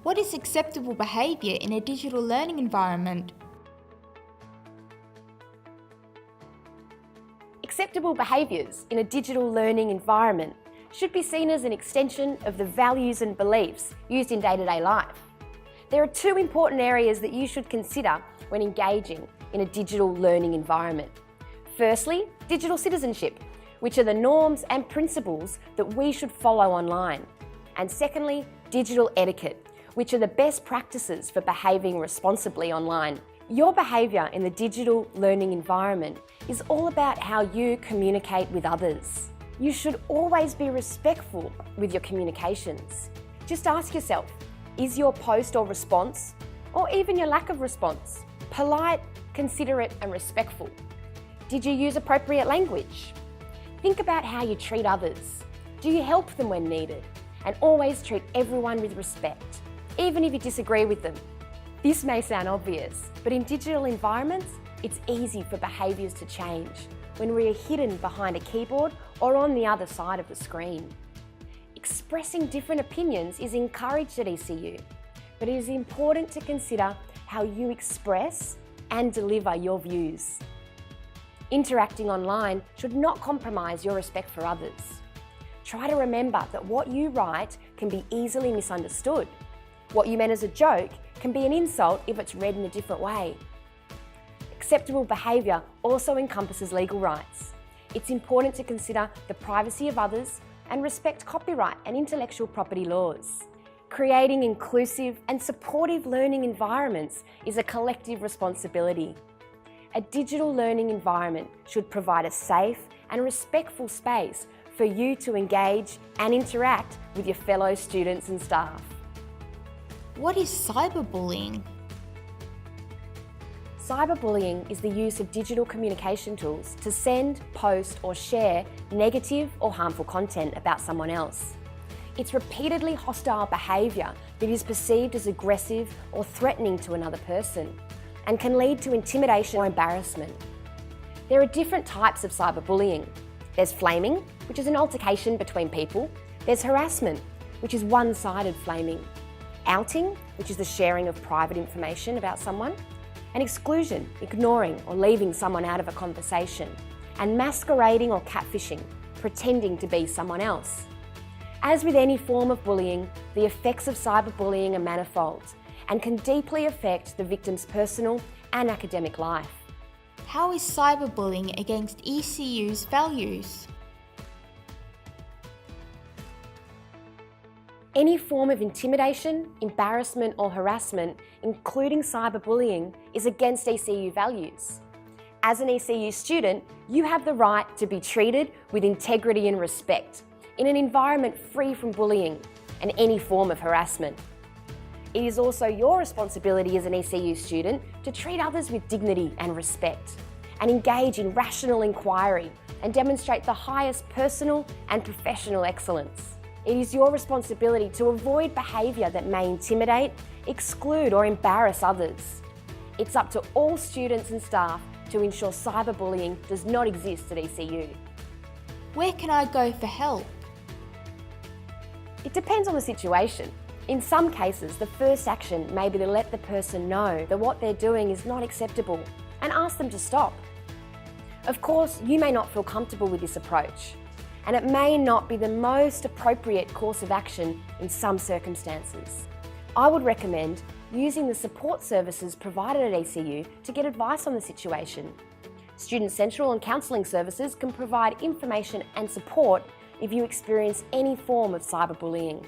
What is acceptable behaviour in a digital learning environment? Acceptable behaviours in a digital learning environment should be seen as an extension of the values and beliefs used in day-to-day life. There are two important areas that you should consider when engaging in a digital learning environment. Firstly, digital citizenship, which are the norms and principles that we should follow online. And secondly, digital etiquette, which are the best practices for behaving responsibly online. Your behaviour in the digital learning environment is all about how you communicate with others. You should always be respectful with your communications. Just ask yourself, is your post or response, or even your lack of response, polite, considerate and respectful? Did you use appropriate language? Think about how you treat others. Do you help them when needed? And always treat everyone with respect, even if you disagree with them. This may sound obvious, but in digital environments, it's easy for behaviours to change when we are hidden behind a keyboard or on the other side of the screen. Expressing different opinions is encouraged at ECU, but it is important to consider how you express and deliver your views. Interacting online should not compromise your respect for others. Try to remember that what you write can be easily misunderstood. What you meant as a joke can be an insult if it's read in a different way. Acceptable behaviour also encompasses legal rights. It's important to consider the privacy of others and respect copyright and intellectual property laws. Creating inclusive and supportive learning environments is a collective responsibility. A digital learning environment should provide a safe and respectful space for you to engage and interact with your fellow students and staff. What is cyberbullying? Cyberbullying is the use of digital communication tools to send, post or share negative or harmful content about someone else. It's repeatedly hostile behaviour that is perceived as aggressive or threatening to another person and can lead to intimidation or embarrassment. There are different types of cyberbullying. There's flaming, which is an altercation between people. There's harassment, which is one-sided flaming. Outing, which is the sharing of private information about someone. And exclusion, ignoring or leaving someone out of a conversation. And masquerading or catfishing, pretending to be someone else. As with any form of bullying, the effects of cyberbullying are manifold and can deeply affect the victim's personal and academic life. How is cyberbullying against ECU's values? Any form of intimidation, embarrassment or harassment, including cyberbullying, is against ECU values. As an ECU student, you have the right to be treated with integrity and respect in an environment free from bullying and any form of harassment. It is also your responsibility as an ECU student to treat others with dignity and respect and engage in rational inquiry and demonstrate the highest personal and professional excellence. It is your responsibility to avoid behaviour that may intimidate, exclude or embarrass others. It's up to all students and staff to ensure cyberbullying does not exist at ECU. Where can I go for help? It depends on the situation. In some cases, the first action may be to let the person know that what they're doing is not acceptable and ask them to stop. Of course, you may not feel comfortable with this approach, and it may not be the most appropriate course of action in some circumstances. I would recommend using the support services provided at ECU to get advice on the situation. Student Central and counselling services can provide information and support if you experience any form of cyberbullying.